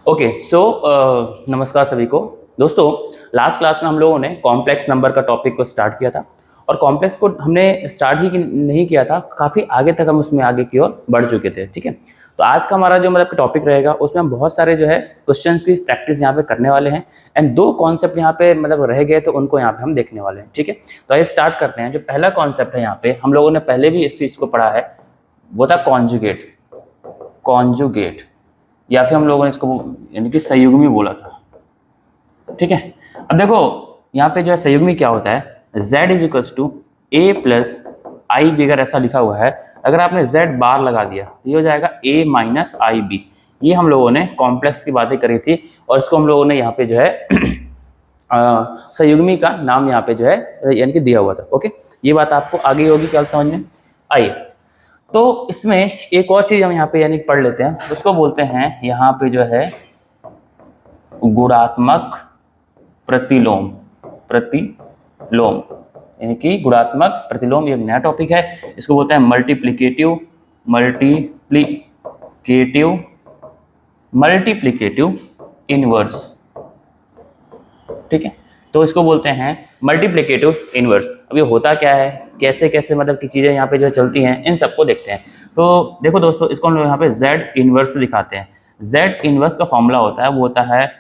Okay so नमस्कार सभी को। दोस्तों, लास्ट क्लास में हम लोगों ने कॉम्प्लेक्स नंबर का टॉपिक को स्टार्ट किया था और कॉम्प्लेक्स को हमने स्टार्ट ही नहीं किया था, काफ़ी आगे तक हम उसमें आगे की ओर बढ़ चुके थे। ठीक है, तो आज का हमारा जो टॉपिक रहेगा उसमें हम बहुत सारे जो है क्वेश्चंस की प्रैक्टिस यहाँ पे करने वाले हैं एंड दो कॉन्सेप्ट यहाँ पे रह गए तो उनको यहाँ पे हम देखने वाले हैं। ठीक है, तो आइए स्टार्ट करते हैं। जो पहला कॉन्सेप्ट है यहाँ पे हम लोगों ने पहले भी इस चीज़ को पढ़ा है, वो था कॉन्जुगेट। कॉन्जुगेट या फिर हम लोगों ने इसको यानी कि संयुग्मी बोला था। ठीक है, अब देखो यहाँ पे जो है संयुग्मी क्या होता है, z is equals to A plus I B. अगर ऐसा लिखा हुआ है, अगर आपने z बार लगा दिया तो ये हो जाएगा a माइनस आई बी। ये हम लोगों ने कॉम्प्लेक्स की बातें करी थी और इसको हम लोगों ने यहाँ पे जो है संयुग्मी का नाम यहाँ पे जो है यानी कि दिया हुआ था। ओके, ये बात आपको आगे होगी क्या समझ में। आइए, तो इसमें एक और चीज हम यहाँ पे यानी पढ़ लेते हैं, उसको बोलते हैं यहाँ पे जो है गुणात्मक प्रतिलोम। प्रतिलोम यानी कि गुणात्मक प्रतिलोम, ये नया टॉपिक है। इसको बोलते हैं मल्टीप्लिकेटिव इनवर्स। ठीक है, तो इसको बोलते हैं मल्टीप्लिकेटिव इनवर्स। अब ये होता क्या है, कैसे कैसे की चीज़ें यहाँ पे जो चलती हैं, इन सबको देखते हैं। तो देखो दोस्तों, इसको हम लोग यहाँ पे z इनवर्स दिखाते हैं। z इनवर्स का फॉर्मूला होता है, वो होता है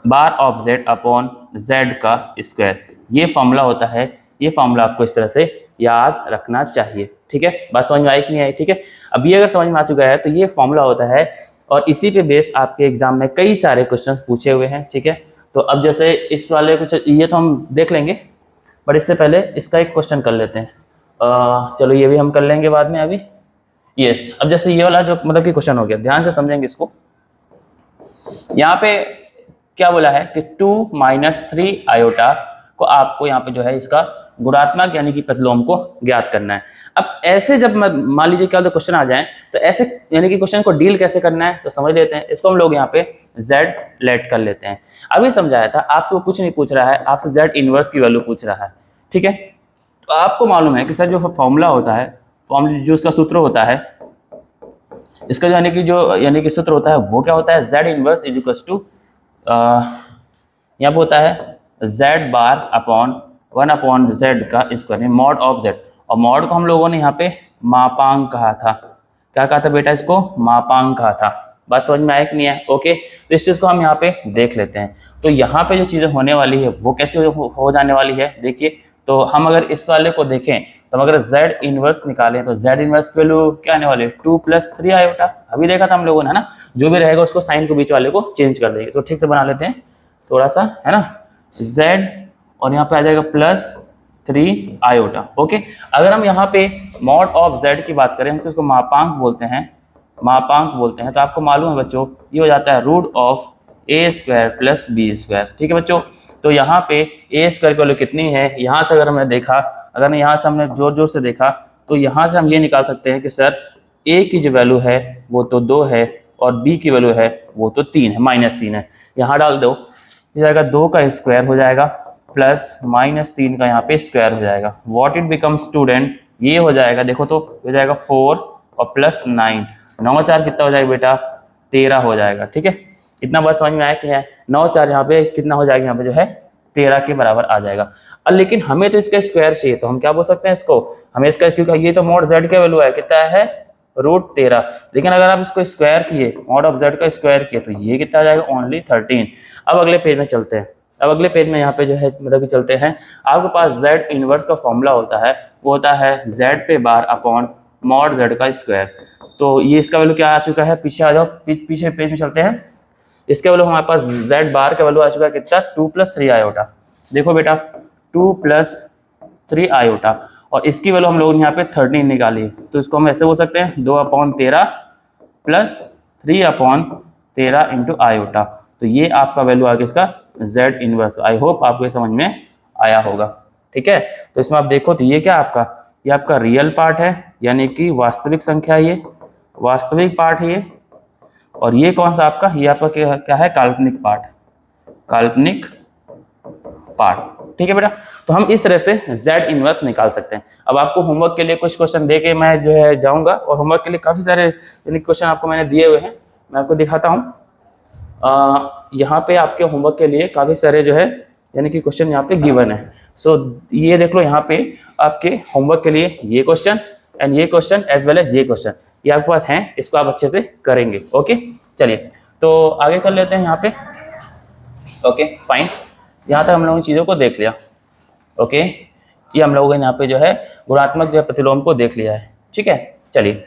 बार ऑफ z अपॉन z का स्क्वायर। ये फॉर्मूला होता है, ये फॉर्मूला आपको इस तरह से याद रखना चाहिए। ठीक है, बात समझ में आई कि नहीं आई। ठीक है, अब ये अगर समझ में आ चुका है तो ये फॉर्मूला होता है और इसी पे बेस्ड आपके एग्जाम में कई सारे क्वेश्चन पूछे हुए हैं। ठीक है, तो अब जैसे इस वाले कुछ ये तो हम देख लेंगे, बट इससे पहले इसका एक क्वेश्चन कर लेते हैं। चलो ये भी हम कर लेंगे बाद में अभी। यस, अब जैसे ये वाला जो कि क्वेश्चन हो गया, ध्यान से समझेंगे इसको। यहाँ पे क्या बोला है कि 2 - 3 आयोटा को आपको यहाँ पे जो है इसका गुणात्मक यानी कि प्रतिलोम को ज्ञात करना है। अब ऐसे जब मान लीजिए क्या क्वेश्चन आ जाए तो ऐसे यानी कि क्वेश्चन को डील कैसे करना है तो समझ लेते हैं। इसको हम लोग यहाँ पे z लेट कर लेते हैं। अभी समझाया था, आपसे वो कुछ नहीं पूछ रहा है, आपसे z इनवर्स की वैल्यू पूछ रहा है। ठीक है, तो आपको मालूम है कि सर जो फॉर्मूला होता है, जो उसका सूत्र होता है, इसका जो यानी कि सूत्र होता है वो क्या होता है, z inverse is equal to यहाँ पे होता है z bar upon 1 upon z का स्क्वायर, मॉड ऑफ z। और मॉड को हम लोगों ने यहाँ पे मापांक कहा था। क्या कहा था बेटा, इसको मापांक कहा था। बात समझ में आया कि नहीं है। ओके, तो इस चीज़ को हम यहाँ पे देख लेते हैं। तो यहाँ पे जो चीज़ें होने वाली है वो कैसे हो जाने वाली है, देखिए। तो हम अगर इस वाले को देखें तो हम अगर z इनवर्स निकालें तो z इनवर्स की वैल्यू क्या आने वाली है, 2 + 3 आयोटा। अभी देखा था हम लोगों ने, है ना। जो भी रहेगा उसको साइन को बीच वाले को चेंज कर देंगे। तो ठीक से बना लेते हैं थोड़ा सा, है ना। z और यहाँ पे आ जाएगा +3 आयोटा। ओके, अगर हम यहाँ पे मॉड ऑफ z की बात करें तो इसको मापांक बोलते हैं, तो आपको मालूम है बच्चों, ये हो जाता है √a² + b²। ठीक है बच्चों, तो यहाँ पे a² की वैल्यू कितनी है, यहाँ से अगर हमने देखा, अगर यहाँ से हमने जोर से देखा तो यहाँ से हम ये निकाल सकते हैं कि सर a की जो वैल्यू है वो तो 2 है और b की वैल्यू है वो तो 3 है, -3 है। यहाँ डाल दो, ये जाएगा 2 का स्क्वायर हो जाएगा प्लस -3 का यहाँ पे स्क्वायर हो जाएगा। व्हाट इट बिकम स्टूडेंट, ये हो जाएगा, देखो तो हो जाएगा 4 और +9, 9 4 कितना हो जाएगा बेटा, 13 हो जाएगा। ठीक है, इतना बात समझ में आया कि है 9 4 यहाँ पे कितना हो जाएगा, यहाँ पे जो है 13 के बराबर आ जाएगा। और लेकिन हमें तो इसका स्क्वायर चाहिए, तो हम क्या बोल सकते हैं इसको, हमें इसका, क्योंकि ये तो मॉड z का वैल्यू है, कितना है √13। लेकिन अगर आप इसको स्क्वायर किए, मॉड ऑफ z का स्क्वायर किए, तो ये कितना आ जाएगा, ओनली 13। अब अगले पेज में चलते हैं। अब अगले पेज में यहाँ पे जो है कि चलते हैं। आपके पास z इनवर्स का फॉर्मूला होता है, वो होता है z पे बार अपॉन मॉड z का स्क्वायर। तो ये इसका वैल्यू क्या आ चुका है, पीछे आ जाओ, पीछे पेज में चलते हैं। इसके वैल्यू हमारे पास z बार का वैल्यू आ चुका है कितना, 2 + 3 आयोटा। देखो बेटा 2 + 3 आयोटा, और इसकी वैल्यू हम लोगों ने यहाँ पे 13 निकाली। तो इसको हम ऐसे बोल सकते हैं 2/13 + 3/13 × आयोटा। तो ये आपका वैल्यू आ गया इसका z इनवर्स। आई होप आपको समझ में आया होगा। ठीक है, तो इसमें आप देखो तो ये क्या आपका, ये आपका रियल पार्ट है, यानी कि वास्तविक संख्या, ये वास्तविक पार्ट है ये। और ये कौन सा आपका, ये आपका क्या है, काल्पनिक पार्ट। ठीक है बेटा, तो हम इस तरह से z इनवर्स निकाल सकते हैं। अब आपको होमवर्क के लिए कुछ क्वेश्चन दे के मैं जो है जाऊंगा, और होमवर्क के लिए काफ़ी सारे क्वेश्चन आपको मैंने दिए हुए हैं, मैं आपको दिखाता हूँ। यहाँ पे आपके होमवर्क के लिए काफ़ी सारे जो है यानी कि क्वेश्चन यहाँ पे गिवन है। सो ये देख लो यहाँ पे आपके होमवर्क के लिए ये क्वेश्चन एंड ये क्वेश्चन एज वेल एज ये क्वेश्चन ये आपके पास हैं, इसको आप अच्छे से करेंगे। ओके चलिए तो आगे चल लेते हैं यहाँ पे। ओके फाइन, यहाँ तक हम लोगों ने चीज़ों को देख लिया। ओके ये हम लोगों ने यहाँ पे जो है गुणात्मक जो है प्रतिलोम को देख लिया है। ठीक है चलिए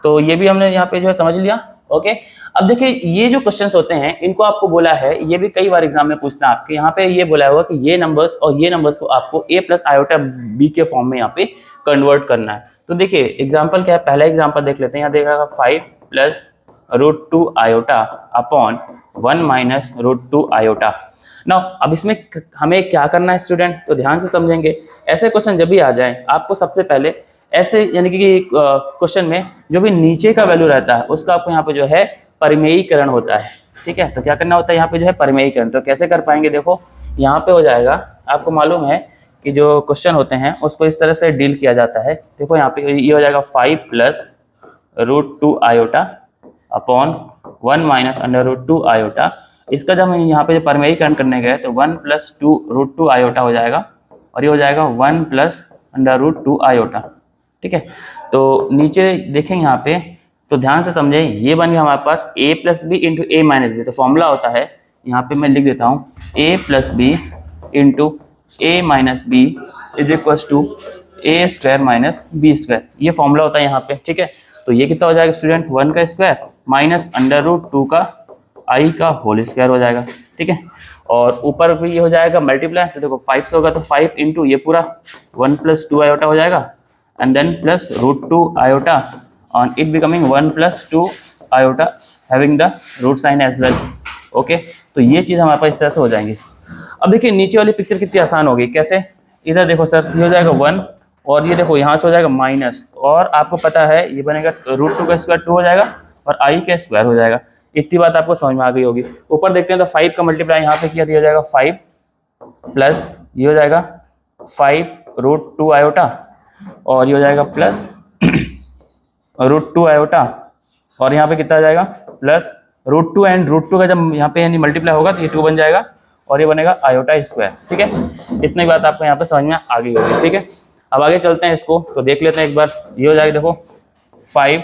तो ये भी हमने यहाँ पे जो है समझ लिया। ओके अब देखिए ये जो क्वेश्चंस होते हैं इनको आपको बोला है, ये भी कई बार एग्जाम में पूछना है आपके, यहाँ पे ये बोला हुआ कि ये नंबर्स और ये नंबर्स को आपको a प्लस आयोटा b के फॉर्म में यहाँ पे कन्वर्ट करना है। तो देखिए एग्जाम्पल क्या है, पहला एग्जाम्पल देख लेते हैं। यहाँ देखा 5 plus root 2 iota upon 1 minus root 2 iota. ना अब इसमें हमें क्या करना है स्टूडेंट, तो ध्यान से समझेंगे। ऐसे क्वेश्चन जब भी आ जाए आपको सबसे पहले ऐसे यानी कि क्वेश्चन में जो भी नीचे का वैल्यू रहता है उसका आपको यहाँ पे जो है परिमेयीकरण होता है। ठीक है तो क्या करना होता है यहाँ पे जो है परिमेयीकरण। तो कैसे कर पाएंगे, देखो यहाँ पे हो जाएगा, आपको मालूम है कि जो क्वेश्चन होते हैं उसको इस तरह से डील किया जाता है। देखो यहाँ पे ये हो जाएगा 5 plus root 2 iota upon 1 minus under root 2 iota. इसका जब हम यहाँ पे परिमेयीकरण करने गए तो 1 प्लस 2 रूट 2 आयोटा हो जाएगा और ये हो जाएगा 1 प्लस अंडर रूट 2 आयोटा। ठीक है तो नीचे देखें यहाँ पे तो ध्यान से समझें, ये बन गया हमारे पास a plus b into a minus b. तो फॉर्मूला होता है यहाँ पे मैं लिख देता हूँ a plus b into a minus b is equal to a square minus b square, ये फॉर्मूला होता है यहाँ पे। ठीक है तो ये कितना हो जाएगा स्टूडेंट, 1 का स्क्वायर माइनस अंडर रूट 2 का आई का होल स्क्वायर हो जाएगा। ठीक है और ऊपर भी ये हो जाएगा मल्टीप्लाई, तो देखो 5 से होगा तो 5 इंटू ये पूरा 1 प्लस 2 आयोटा हो जाएगा and then plus root 2 iota on it becoming 1 plus 2 iota having the root sign as well। Okay तो ये चीज़ हमारे पास इस तरह से हो जाएंगी। अब देखिए नीचे वाली पिक्चर कितनी आसान होगी, कैसे, इधर देखो सर ये हो जाएगा 1 और ये देखो यहाँ से हो जाएगा माइनस, और आपको पता है ये बनेगा रूट 2 का स्क्वायर 2 हो जाएगा और आई का स्क्वायर हो जाएगा। इतनी बात आपको समझ में आ गई होगी। ऊपर देखते हैं तो 5 का मल्टीप्लाई यहाँ पे किया तो हो जाएगा 5 प्लस ये हो जाएगा 5 रूट 2 आयोटा और ये हो जाएगा प्लस रूट 2 आयोटा और यहाँ पे कितना आ जाएगा प्लस रूट 2 एंड रूट 2 का जब यहाँ पे यानी मल्टीप्लाई होगा तो ये 2 बन जाएगा और ये बनेगा आयोटा स्क्वायर। ठीक है इतनी बात आपको यहाँ पे समझ में आ गई होगी। ठीक है अब आगे चलते हैं, इसको तो देख लेते हैं एक बार। ये हो जाएगा देखो 5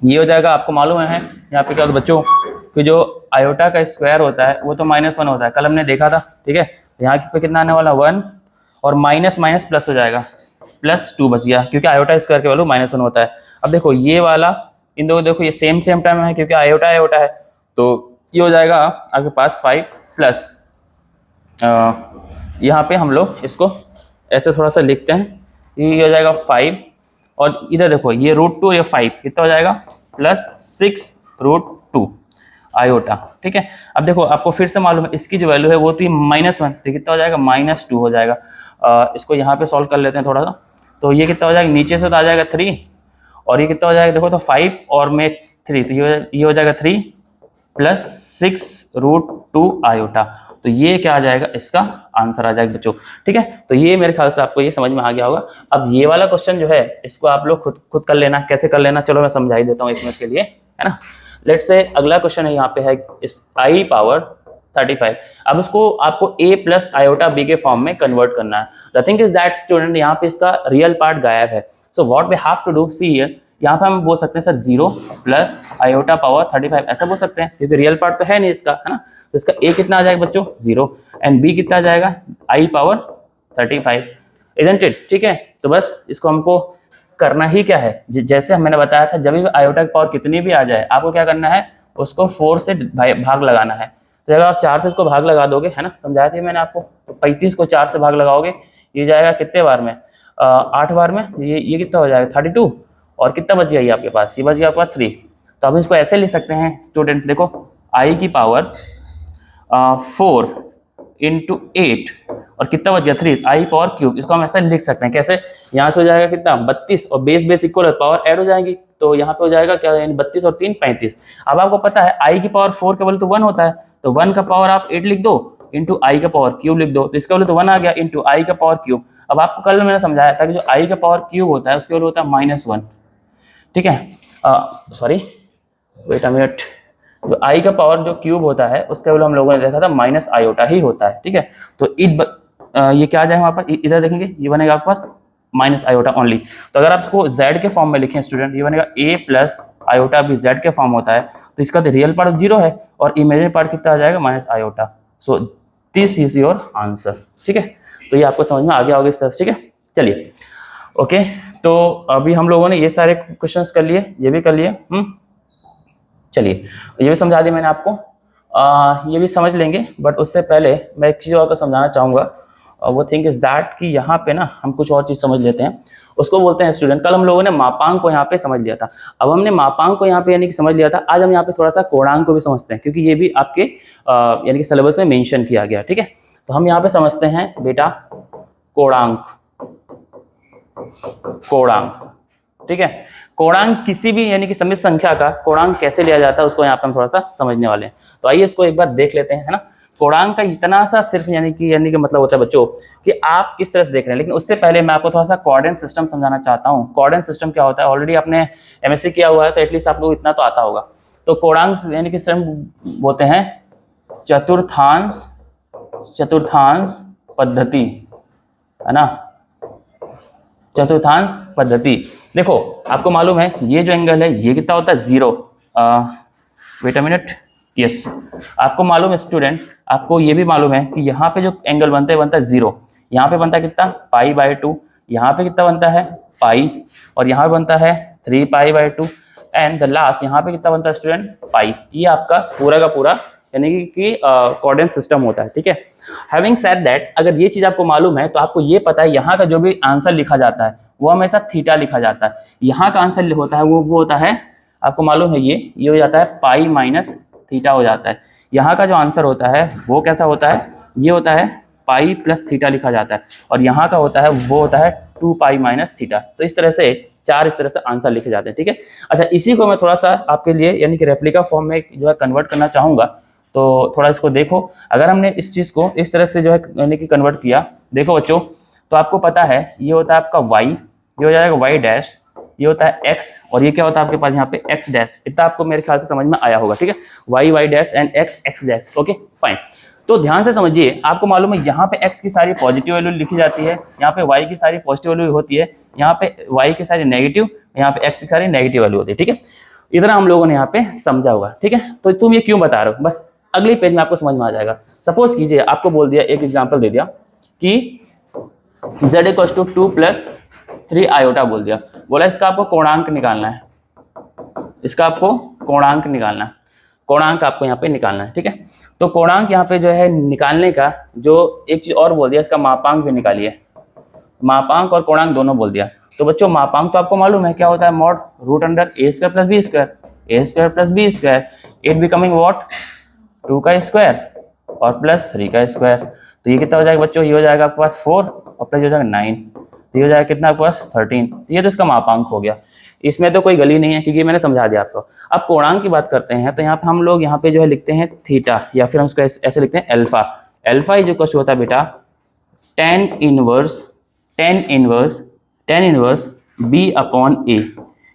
ये हो जाएगा, आपको मालूम है यहाँ पे क्या बच्चों कि जो आयोटा का स्क्वायर होता है वो तो -1 होता है, कल हमने देखा था। ठीक है यहाँ पे कितना आने वाला 1 और माइनस माइनस प्लस हो जाएगा, +2 बच गया क्योंकि आयोटा स्क्वायर के वैल्यू -1 होता है। अब देखो ये वाला इन दोनों देखो ये सेम टाइम है क्योंकि आयोटा आयोटा है, तो ये हो जाएगा आपके पास 5 प्लस यहाँ पे हम लोग इसको ऐसे थोड़ा सा लिखते हैं, ये हो जाएगा 5 और इधर देखो ये रूट 2 या 5 कितना हो जाएगा +6 रूट 2 आयोटा। ठीक है अब देखो आपको फिर से मालूम है इसकी जो वैल्यू है वो थी -1, तो कितना हो जाएगा -2 हो जाएगा। इसको यहाँ पे सॉल्व कर लेते हैं थोड़ा सा, तो ये कितना हो जाएगा नीचे से तो आ जाएगा 3 और ये कितना हो जाएगा देखो तो 5 और में 3 तो ये हो जाएगा 3 प्लस 6 रूट 2 आयोटा। तो ये क्या आ जाएगा, इसका आंसर आ जाएगा बच्चों। ठीक है तो ये मेरे ख्याल से आपको ये समझ में आ गया होगा। अब ये वाला क्वेश्चन जो है इसको आप लोग खुद कर लेना, कैसे कर लेना चलो मैं समझा ही देता हूँ 1 मिनट के लिए, है ना। लेट्स से अगला क्वेश्चन है यहाँ पे है इस आई पावर 35। अब इसको आपको a प्लस आयोटा b के फॉर्म में कन्वर्ट करना है। The thing is that student यहाँ पे इसका रियल पार्ट गायब है, so what we have to do see here, यहाँ पे हम बोल सकते हैं सर 0 प्लस आयोटा पावर 35 ऐसा बोल सकते हैं क्योंकि रियल पार्ट तो है नहीं इसका, है ना। तो इसका a कितना आ जाएगा बच्चों 0 एंड b कितना आ जाएगा i पावर 35, इजंट इट। ठीक है तो बस इसको हमको करना ही क्या है, जैसे मैंने बताया था जब भी आयोटा की पावर कितनी भी आ जाए आपको क्या करना है, उसको 4 से भाग लगाना है। तो अगर आप 4 से इसको भाग लगा दोगे, है ना, समझाया था मैंने आपको, तो 35 को 4 से भाग लगाओगे ये जाएगा कितने बार में 8 बार में, ये कितना हो जाएगा 32 और कितना बच गया ये आपके पास, ये बच गया आपके पास 3। तो आप इसको ऐसे लिख सकते हैं स्टूडेंट, देखो आई की पावर 4 इंटू 8 और कितना बच गया 3 आई पावर क्यूब। इसको हम ऐसा लिख सकते हैं कैसे, यहाँ से हो जाएगा कितना 32 और बेस इक्वल पावर ऐड हो जाएगी, तो यहाँ पे हो जाएगा क्या 32 और 3 35। अब आपको पता है आई की पावर 4 का वैल्यू तो 1 होता है, तो 1 का पावर आप 8 लिख दो इंटू आई का पावर क्यूब लिख दो, तो इसका वैल्यू तो 1 आ गया इंटू आई का पावर क्यूब। अब आपको कल मैंने समझाया था कि जो आई का पावर क्यूब होता है उसके वैल्यू होता है -1। ठीक है सॉरी वेट अ मिनट, जो i का पावर जो क्यूब होता है उसका वैल्यू हम लोगों ने देखा था माइनस आयोटा ही होता है, ठीक है। तो ये क्या आ जाएगा हमारे पास, इधर देखेंगे ये बनेगा आपके पास माइनस आयोटा ओनली। तो अगर आप इसको z के फॉर्म में लिखें स्टूडेंट, ये बनेगा a प्लस आयोटा भी z के फॉर्म होता है, तो इसका तो रियल पार्ट 0 है और इमेजिनरी पार्ट कितना आ जाएगा minus iota. So this is your answer, ठीक है। तो ये आपको समझ में आ गया होगा इस तरह से, ठीक है। चलिए ओके, तो अभी हम लोगों ने ये सारे क्वेश्चंस कर लिए, ये भी कर लिए। चलिए ये भी समझा दिया मैंने आपको, ये भी समझ लेंगे। बट उससे पहले मैं एक चीज़ और को समझाना चाहूँगा, वो थिंग इज दैट कि यहाँ पे ना हम कुछ और चीज़ समझ लेते हैं, उसको बोलते हैं स्टूडेंट, कल हम लोगों ने मापांक को यहाँ पे समझ लिया था। अब हमने मापांक को यहाँ पे यानी कि समझ लिया था, आज हम यहाँ पे थोड़ा सा कोणांक को भी समझते हैं, क्योंकि ये भी आपके यानी कि सिलेबस में मेंशन किया गया, ठीक है। तो हम यहाँ पे समझते हैं बेटा कोणांक, कोणांक, ठीक है। कोणांक किसी भी यानी कि समित संख्या का कोणांक कैसे लिया जाता है उसको यहाँ पे हम थोड़ा सा समझने वाले हैं। तो आइए इसको एक बार देख लेते हैं, है ना। कोणांक का इतना सा सिर्फ यानी कि मतलब होता है बच्चों कि आप किस तरह से देख रहे हैं, लेकिन उससे पहले मैं आपको थोड़ा सा कोऑर्डिनेट सिस्टम समझाना चाहता हूँ। कोऑर्डिनेट सिस्टम क्या होता है, ऑलरेडी आपने एमएससी किया हुआ है तो एटलीस्ट आप लोग इतना तो आता होगा। तो कोणांक यानी कि सिस्टम बोलते हैं चतुर्थांश पद्धति, है ना, चतुर्थांश पद्धति। देखो आपको मालूम है ये जो एंगल है ये कितना होता है 0, वेट अ मिनट, यस आपको मालूम है स्टूडेंट, आपको ये भी मालूम है कि यहाँ पे जो एंगल बनता है 0, यहाँ पे बनता है कितना π/2, यहाँ पे कितना बनता है पाई, और यहाँ पे बनता है 3π/2, एंड द लास्ट यहाँ पे कितना बनता है स्टूडेंट पाई। ये आपका पूरा का पूरा यानी कि कोऑर्डिनेट सिस्टम होता है, ठीक है। हैविंग सेड दैट, अगर ये चीज आपको मालूम है तो आपको ये पता है यहाँ का जो भी आंसर लिखा जाता है वो हमेशा थीटा लिखा जाता है। यहाँ का आंसर होता है वो होता है, आपको मालूम है ये हो जाता है पाई माइनस थीटा हो जाता है। यहाँ का जो आंसर होता है वो कैसा होता है, ये होता है पाई प्लस थीटा लिखा जाता है, और यहाँ का होता है वो होता है 2π माइनस थीटा। तो इस तरह से चार इस तरह से आंसर लिखे जाते हैं, ठीक है। अच्छा इसी को मैं थोड़ा सा आपके लिए यानी कि रेप्लिका फॉर्म में जो है कन्वर्ट करना चाहूँगा, तो थोड़ा इसको देखो। अगर हमने इस चीज़ को इस तरह से जो है यानी कि कन्वर्ट किया, देखो बच्चों, तो आपको पता है ये होता है आपका y, ये हो जाएगा y डैश, ये होता है x, और ये क्या होता है आपके पास यहाँ पे x डैश। इतना आपको मेरे ख्याल से समझ में आया होगा, ठीक है। y dash and x dash, okay fine. तो ध्यान से समझिए, आपको मालूम है यहाँ पे x की सारी पॉजिटिव वैल्यू लिखी जाती है, यहाँ पे y की सारी पॉजिटिव वैल्यू होती है, यहाँ पे y की सारी नेगेटिव, यहाँ पे x की सारी नेगेटिव वैल्यू होती है, ठीक है। इतना हम लोगों ने यहाँ पे समझा हुआ, ठीक है। तो तुम ये क्यों बता रहे हो, बस अगले पेज में आपको समझ में आ जाएगा। सपोज कीजिए आपको बोल दिया, एक एग्जांपल दे दिया कि z = 2 + 3 आयोटा बोल दिया, बोला इसका आपको कोणांक निकालना है, इसका आपको कोणांक निकालना है, कोणांक आपको यहाँ पे निकालना है, ठीक है। तो कोणांक यहाँ पे जो है निकालने का जो एक चीज और बोल दिया, इसका मापांक भी निकालिए, मापांक और कोणांक दोनों बोल दिया। तो बच्चों मापांक तो आपको मालूम है क्या होता है, mod √a² + b², a² + b², it becoming what 2 का स्क्वायर और प्लस 3 का स्क्वायर। तो ये कितना हो जाएगा बच्चों, ये हो जाएगा आपके पास 4 और प्लस हो जाएगा 9, तो ये हो जाएगा कितना आपके पास 13। ये तो इसका मापांक हो गया, इसमें तो कोई गली नहीं है क्योंकि मैंने समझा दिया आपको। अब कोणांक की बात करते हैं, तो यहाँ पे हम लोग यहाँ पे जो है लिखते हैं थीटा, या फिर हम उसको ऐसे लिखते हैं अल्फा। अल्फा जो कुछ होता है बेटा tan इनवर्स b/a,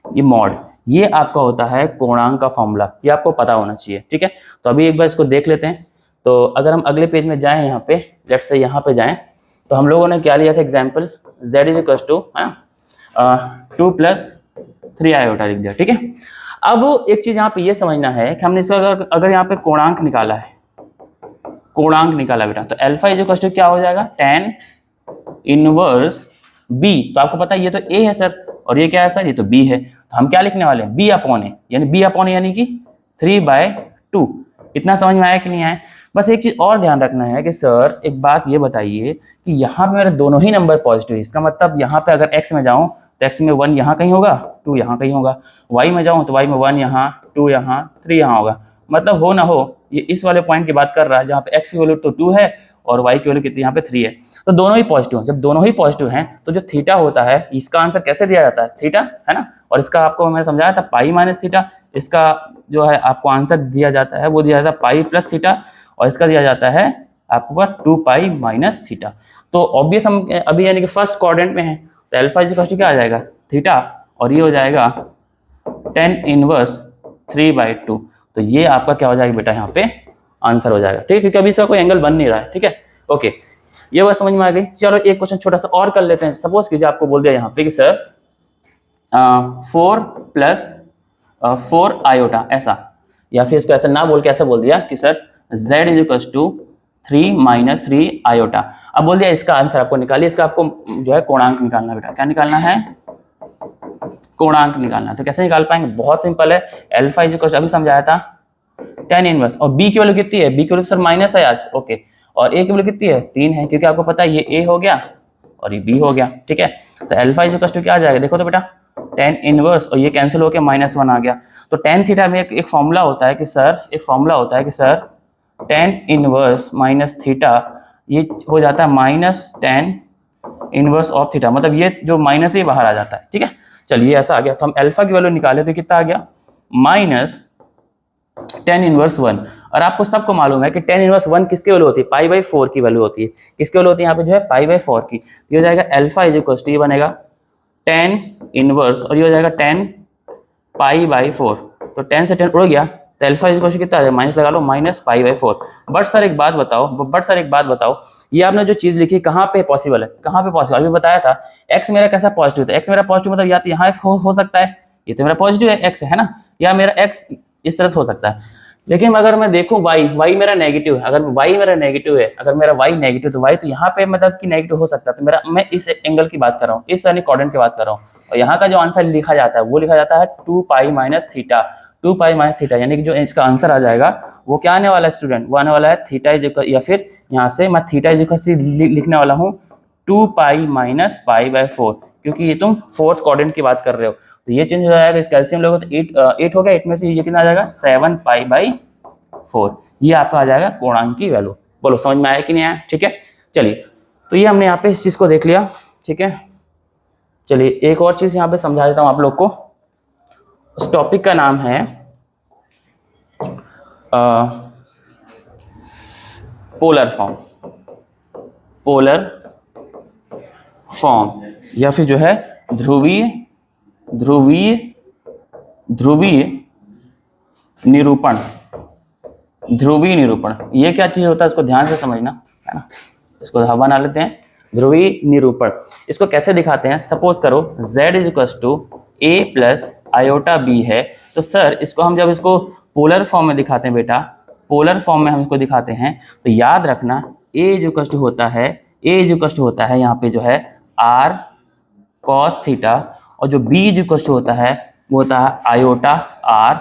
ये मॉड, ये आपका होता है कोणांक का फॉर्मूला, ये आपको पता होना चाहिए, ठीक है। तो अभी एक बार इसको देख लेते हैं। तो अगर हम अगले पेज में जाएं, यहाँ पे लेट्स से यहाँ पे जाएं, तो हम लोगों ने क्या लिया था एग्जाम्पल, z = 2 + 3 आयोटा लिख दिया, ठीक है। अब एक चीज यहाँ पे ये समझना है कि हमने इसका अगर यहाँ पे कोणांक निकाला है, कोणांक निकाला बेटा, तो अल्फा = क्या हो जाएगा tan इनवर्स b। तो आपको पता है ये तो a है सर, और ये क्या है सर, ये तो b है। तो हम क्या लिखने वाले हैं b/a, यानी b/a यानी कि 3/2। इतना समझ में आया कि नहीं आया। बस एक चीज और ध्यान रखना है कि सर एक बात ये बताइए कि यहाँ पे मेरे दोनों ही नंबर पॉजिटिव है, इसका मतलब यहाँ पे अगर x में जाऊँ तो x में 1 यहाँ कहीं होगा, 2 यहाँ कहीं होगा, y में जाऊँ तो y में 1 यहाँ, 2 यहाँ, 3 यहाँ होगा। मतलब हो ना हो ये इस वाले पॉइंट की बात कर रहा है जहाँ पे x की वैल्यू तो 2 है और y की वैल्यू कितनी यहाँ पे 3 है। तो दोनों ही पॉजिटिव हैं। जब दोनों ही पॉजिटिव हैं तो जो थीटा होता है इसका आंसर कैसे दिया जाता है, थीटा, है ना। और इसका आपको मैंने समझाया था पाई माइनस थीटा, इसका जो है आपको आंसर दिया जाता है वो दिया जाता है पाई प्लस थीटा, और इसका दिया जाता है आपको पास 2π माइनस थीटा। तो ऑब्वियस हम अभी यानी कि फर्स्ट क्वाड्रेंट में है, तो अल्फा = क्या आ जाएगा थीटा, और ये हो जाएगा tan इनवर्स 3/2। तो ये आपका क्या हो जाएगा बेटा, यहाँ पे आंसर हो जाएगा। ठीक है, क्योंकि अभी इसका कोई एंगल बन नहीं रहा है। ठीक है, ओके, ये बात समझ में आ गई। चलो एक क्वेश्चन छोटा सा और कर लेते हैं। सपोज कीजिए आपको बोल दिया यहाँ पे कि सर 4 + 4 आयोटा ऐसा, या फिर इसको ऐसा ना बोल के ऐसा बोल दिया कि सर z = 3 - 3 आयोटा। अब बोल दिया इसका आंसर आपको निकालिए, इसका आपको जो है कोणांक निकालना बेटा। क्या निकालना है? कोणांक निकालना। तो कैसे निकाल पाएंगे? बहुत सिंपल है। अल्फा = अभी समझाया था tan इनवर्स, और b की वैल्यू कितनी है? b की वैल्यू सर माइनस है आज, ओके, और a की वैल्यू कितनी है? 3 है, क्योंकि आपको पता है ये a हो गया और ये b हो गया। ठीक है, तो अल्फा = क्या आ जाएगा? देखो तो बेटा, tan इनवर्स, और ये कैंसिल होकर -1 आ गया। तो tan थीटा में एक फॉर्मूला होता है कि sir tan inverse minus theta, ये हो जाता है -tan इनवर्स ऑफ थीटा, मतलब ये जो माइनस है बाहर आ जाता है। ठीक है, चलिए ऐसा आ गया। तो हम अल्फा की वैल्यू निकाले तो कितना आ गया? -tan inverse 1। और आपको सबको मालूम है कि tan इनवर्स 1 किसकी वैल्यू होती है? π/4 की वैल्यू होती है। किसकी वैल्यू होती है यहाँ पे? जो है π/4 की। ये हो जाएगा अल्फा = ये बनेगा tan इनवर्स, और ये हो जाएगा tan π/4। तो tan से tan उड़ गया, तो अल्फा = कितना आ जाएगा? माइनस लगा लो, -π/4। बट सर एक बात बताओ, ये आपने जो चीज लिखी कहाँ पे पॉसिबल है? कहाँ पे पॉसिबल? अभी बताया था x मेरा कैसा पॉजिटिव था। x मेरा पॉजिटिव मतलब या तो यहाँ x हो सकता है, ये तो मेरा पॉजिटिव है x है ना, या मेरा x इस तरह से हो सकता है। लेकिन अगर मैं देखूं y मेरा नेगेटिव है, अगर y मेरा नेगेटिव है, अगर मेरा y नेगेटिव, तो y तो यहाँ पे मतलब कि नेगेटिव हो सकता है। तो मैं इस एंगल की बात कर रहा हूँ, इस यानी क्वाड्रेंट की बात कर रहा हूँ। और यहाँ का जो आंसर लिखा जाता है वो लिखा जाता है 2π - थीटा। 2π - थीटा यानी कि जो इसका आंसर आ जाएगा वो क्या आने वाला है स्टूडेंट? वो आने वाला है थीटा, या फिर यहाँ से मैं थीटा लिखने वाला हूँ 2π - π/4, क्योंकि ये तुम फोर्थ क्वाड्रेंट की बात कर रहे हो। तो ये चेंज हो जाएगा, इस कैल्शियम लोगों तो 8 हो गया, 8 में से ये कितना आ जाएगा? 7π/4। ये आपका आ जाएगा कोणांक की वैल्यू। बोलो समझ में आया कि नहीं आया? ठीक है, चलिए, तो ये हमने यहाँ पे इस चीज को देख लिया। ठीक है, चलिए एक और चीज यहाँ पे समझा देता हूँ आप लोग को। उस टॉपिक का नाम है पोलर फॉर्म, या फिर जो है ध्रुवीय निरूपण। ये क्या चीज होता है? इसको ध्यान से समझना है ना, इसको हवा ना लेते हैं। ध्रुवीय निरूपण, इसको कैसे दिखाते हैं? सपोज करो z = a + आयोटा b है, तो सर इसको हम जब इसको पोलर फॉर्म में दिखाते हैं बेटा, पोलर फॉर्म में हम इसको दिखाते हैं, तो याद रखना a होता है यहाँ पे जो है r cos थीटा, और जो b होता है वो होता है आयोटा r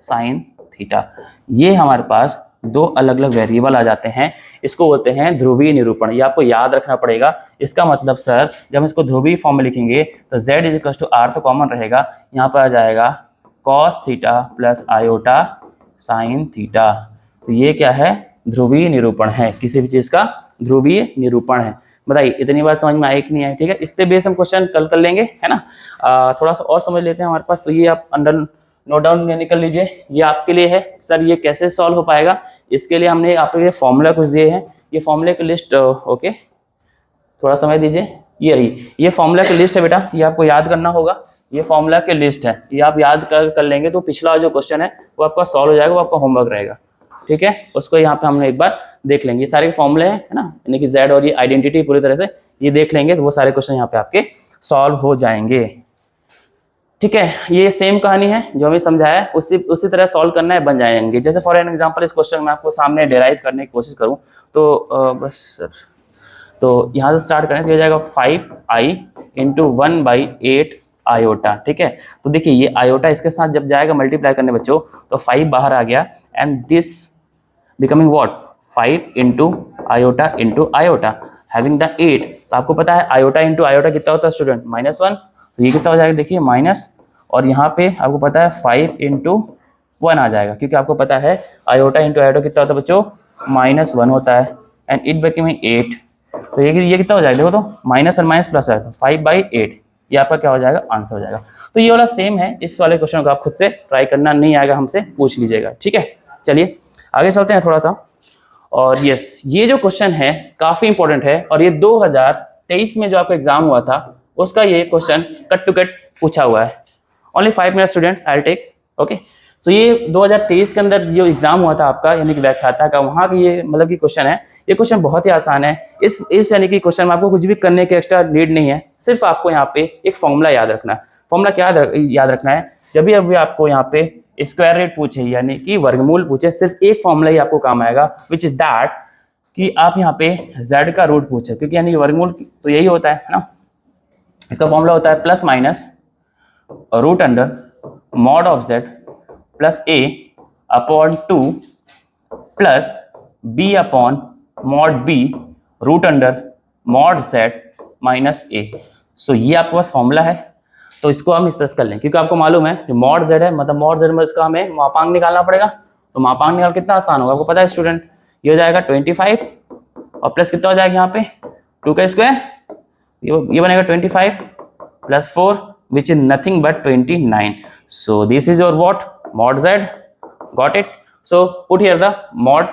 sin थीटा। ये हमारे पास दो अलग अलग वेरिएबल आ जाते हैं, इसको बोलते हैं ध्रुवीय निरूपण। ये आपको याद रखना पड़ेगा। इसका मतलब सर जब हम इसको ध्रुवीय फॉर्म में लिखेंगे तो z = r तो कॉमन रहेगा, यहाँ पर आ जाएगा cos theta + iota sin theta. तो ये क्या है? ध्रुवीय निरूपण है, किसी भी चीज का ध्रुवीय निरूपण है। बताइए इतनी बार समझ में आए कि नहीं आए? ठीक है, इस पे बेस हम क्वेश्चन कल कर लेंगे, है ना। थोड़ा सा और समझ लेते हैं हमारे पास। तो ये आप अंडर नोट डाउन निकल लीजिए, ये आपके लिए है। सर ये कैसे सॉल्व हो पाएगा? इसके लिए हमने आपके लिए फॉर्मूला कुछ दिए हैं, ये फॉर्मूले की लिस्ट, ओके थोड़ा समय दीजिए। ये रही, ये फॉर्मूला की लिस्ट है बेटा, ये आपको याद करना होगा। ये फॉर्मूला की लिस्ट है, ये आप याद कर लेंगे तो पिछला जो क्वेश्चन है वो आपका सॉल्व हो जाएगा, वो आपका होमवर्क रहेगा। ठीक है, उसको यहाँ पे हमने एक बार देख लेंगे। ये सारे फॉर्मूले हैं, है ना, यानी कि z और ये आइडेंटिटी पूरी तरह से ये देख लेंगे तो वो सारे क्वेश्चन यहाँ पे आपके सॉल्व हो जाएंगे। ठीक है, ये सेम कहानी है जो हमें समझाया है, उसी तरह सॉल्व करना है, बन जाएंगे। जैसे फॉर एन एग्जांपल इस क्वेश्चन में आपको सामने डिराइव करने की कोशिश करूं तो बस सर, तो यहाँ से स्टार्ट करें तो हो जाएगा 5i × 1/8 आयोटा। ठीक है, तो देखिए ये आयोटा इसके साथ जब जाएगा मल्टीप्लाई करने बच्चों तो 5 बाहर आ गया, and this becoming what 5 × iota × iota having the 8। तो आपको पता है आयोटा × आयोटा कितना होता है स्टूडेंट? -1। तो ये कितना हो जाएगा? देखिए माइनस, और यहाँ पे आपको पता है 5 × 1 आ जाएगा, क्योंकि आपको पता है आयोटा × आयोटा कितना होता है बच्चों? -1 होता है, एंड इट बिकमिंग 8। तो ये कितना हो जाएगा? देखो तो माइनस और माइनस प्लस है, तो 5/8 ये आपका क्या हो जाएगा? आंसर हो जाएगा। तो ये वाला सेम है, इस वाले क्वेश्चन को आप खुद से ट्राई करना, नहीं आएगा हमसे पूछ लीजिएगा। ठीक है, चलिए आगे चलते हैं थोड़ा सा। और यस, ये जो क्वेश्चन है काफी इंपॉर्टेंट है, और ये 2023 में जो आपका एग्जाम हुआ था उसका ये क्वेश्चन कट टू कट पूछा हुआ है। Only 5 minute students, I will take. Okay, तो ये 2023 के अंदर जो एग्जाम हुआ था आपका यानी कि व्याख्याता का, वहाँ का ये मतलब कि क्वेश्चन है। ये क्वेश्चन बहुत ही आसान है। इस यानी कि क्वेश्चन में आपको कुछ भी करने के एक्स्ट्रा नीड नहीं है, सिर्फ आपको यहाँ पे एक फॉर्मूला याद रखना है। फॉर्मूला क्या याद रखना है, जब भी आपको यहाँ पे स्क्वायर रूट पूछे यानी कि वर्गमूल पूछे, सिर्फ एक फॉर्मूला ही आपको काम आएगा, विच इज दैट कि आप यहाँ पे z का रूट पूछे, क्योंकि यानी वर्गमूल तो यही होता है ना। इसका फॉर्मूला होता है plus minus root under mod of z plus a upon 2 plus b upon mod b root under mod z minus a। So ये आपके पास फॉर्मूला है, तो इसको हम इस तरह कर लें, क्योंकि आपको मालूम है जो मॉड z है, मतलब मॉड z में इसका हमें मापांक निकालना पड़ेगा। तो मापांक निकाल कितना आसान होगा आपको पता है स्टूडेंट, ये हो जाएगा 25 और प्लस कितना हो जाएगा यहाँ पे 2 का स्क्वायर, ये बनेगा 25 plus 4 which is nothing but 29। So this is your what mod z, got it? So put here the mod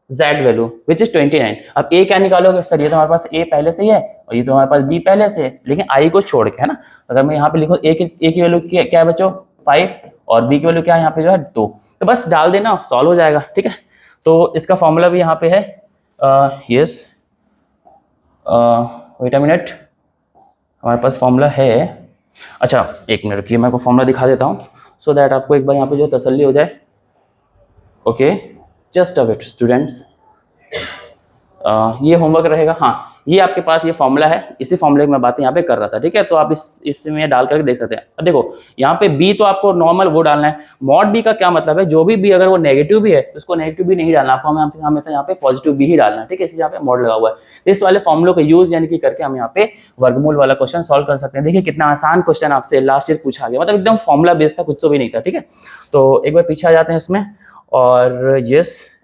z value which is 29। अब a क्या निकालोगे सर, ये तो हमारे पास a पहले से ही है और ये तो हमारे पास b पहले से है, लेकिन i को छोड़ के, है ना। अगर मैं यहाँ पे लिखूँ a की वैल्यू क्या है बच्चों 5 और b की वैल्यू क्या है यहाँ पे जो है 2, तो बस डाल देना सॉल्व हो जाएगा, ठीक है। तो इसका फॉर्मूला भी यहाँ पे है, यस वेट अ मिनट, हमारे पास फॉर्मूला है। अच्छा एक मिनट रुकिए, मैं आपको फॉर्मूला दिखा देता हूँ सो दैट आपको एक बार यहाँ पे जो तसल्ली हो जाए। Okay just a wait students, ये होमवर्क रहेगा। हाँ ये आपके पास ये फॉर्मूला है, इसी फॉर्मूले की मैं बातें यहाँ पे कर रहा था, ठीक है। तो आप इसमें डाल करके देख सकते हैं। अब देखो यहाँ पे b तो आपको नॉर्मल वो डालना है। मॉड b का क्या मतलब है, जो भी b अगर वो नेगेटिव भी है तो उसको नेगेटिव भी नहीं डालना, आपको हमेशा यहाँ पे पॉजिटिव b ही डालना है, ठीक है। इसलिए यहाँ पे मॉड लगा हुआ है। तो इस वाले फॉर्मूले का यूज यानी कि करके हम यहाँ पे वर्गमूल वाला क्वेश्चन सॉल्व कर सकते हैं। देखिए कितना आसान क्वेश्चन आपसे लास्ट ईयर पूछा गया, मतलब एकदम फॉर्मूला बेस्ड था, कुछ तो भी नहीं था, ठीक है। तो एक बार पीछे आ जाते हैं इसमें, और यस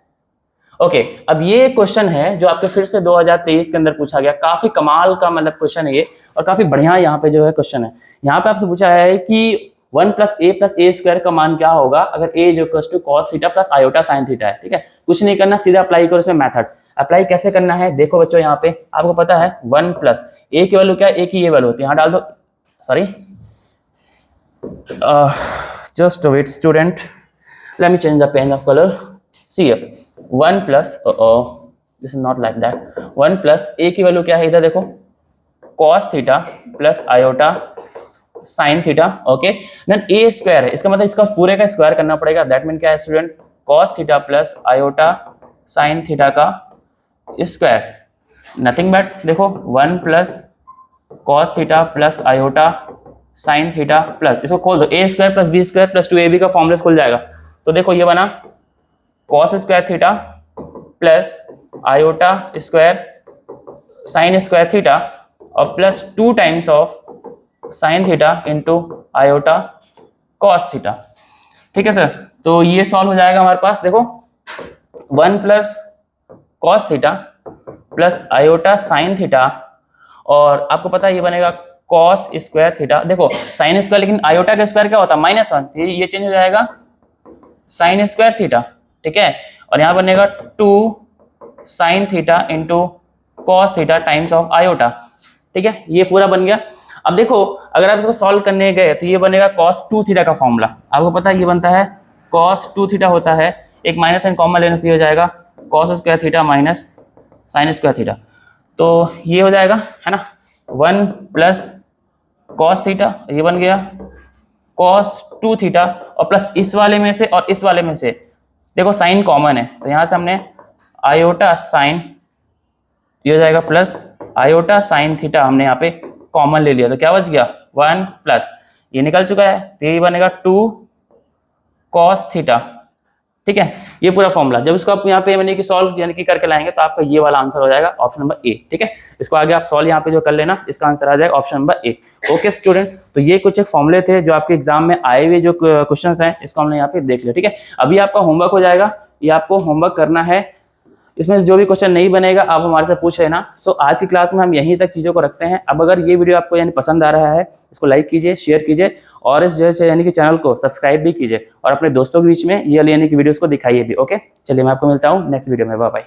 ओके अब ये क्वेश्चन है जो आपके फिर से 2023 के अंदर पूछा गया, काफी कमाल का मतलब क्वेश्चन है ये, और काफी बढ़िया यहाँ पे जो है क्वेश्चन है। यहाँ पे आपसे पूछा है कि 1 प्लस ए स्क्वायर का मान क्या होगा अगर a जो equals to cos theta plus iota sine theta है, ठीक है। कुछ नहीं करना, सीधा अप्लाई करो इसमें मेथड। अप्लाई कैसे करना है देखो बच्चों, यहाँ पे आपको पता है 1 प्लस a की वैल्यू क्या है, a की ये वैल्यू होती है, यहाँ डाल दो, sorry just wait student, let me change the pen of colour. See 1 plus this is not like that, 1 plus a की वैल्यू क्या है, इधर देखो cos theta plus iota sine theta, okay. Then a square है, इसका मतलब इसका पूरे का स्क्वायर करना पड़ेगा। दैट मीन क्या है student, cos theta plus iota sine theta का स्क्वायर, नथिंग बट देखो 1 plus cos theta plus iota sine theta plus, इसको खोल दो, a square plus b square plus 2ab का फॉर्मूला खुल जाएगा। तो देखो ये बना cos square theta plus iota square sine square theta और plus 2 times of sine theta into iota cos theta, ठीक है सर। तो ये सॉल्व हो जाएगा हमारे पास, देखो 1 plus cos theta plus iota sine theta, और आपको पता है ये बनेगा कॉस स्क्वायर थीटा, देखो साइन स्क्वायर, लेकिन आयोटा का स्क्वायर क्या होता है -1, ये चेंज हो जाएगा साइन स्क्वायर थीटा, ठीक है। और यहाँ बनेगा 2 sign theta into cos theta times of iota, ठीक है। ये पूरा बन गया। अब देखो अगर आप इसको सॉल्व करने गए तो ये बनेगा cos 2 थीटा का फॉर्मूला, आपको पता है ये बनता है cos 2 थीटा होता है, एक माइनस साइन कॉमन लेने से हो जाएगा cos square theta minus sign square theta, तो ये हो जाएगा, है ना। 1 प्लस cos थीटा, ये बन गया cos 2 थीटा, और प्लस इस वाले में से और इस वाले में से देखो साइन कॉमन है, तो यहाँ से हमने आयोटा साइन, ये हो जाएगा प्लस आयोटा साइन थीटा हमने यहाँ पे कॉमन ले लिया, तो क्या बच गया 1 प्लस ये निकल चुका है, तो ये बनेगा 2 कॉस थीटा, ठीक है। ये पूरा फॉर्मूला जब इसको आप यहाँ पे यानी कि सॉल्व यानी कि करके लाएंगे तो आपका ये वाला आंसर हो जाएगा ऑप्शन नंबर ए, ठीक है। इसको आगे आप सॉल्व यहाँ पे जो कर लेना, इसका आंसर आ जाएगा option number A. Okay student, तो ये कुछ एक फॉर्मूले थे जो आपके एग्जाम में आए हुए जो क्वेश्चंस हैं, इसको हमने यहाँ पे देख लिया, ठीक है। अभी आपका होमवर्क हो जाएगा, ये आपको होमवर्क करना है, इसमें जो भी क्वेश्चन नहीं बनेगा आप हमारे से पूछ लेना। सो आज की क्लास में हम यहीं तक चीज़ों को रखते हैं। अब अगर ये वीडियो आपको यानी पसंद आ रहा है, इसको लाइक कीजिए, शेयर कीजिए, और इस जो है यानी कि चैनल को सब्सक्राइब भी कीजिए, और अपने दोस्तों के बीच में ये यानी कि वीडियोस को दिखाइए भी। ओके चलिए मैं आपको मिलता हूँ नेक्स्ट वीडियो में, बाय बाय।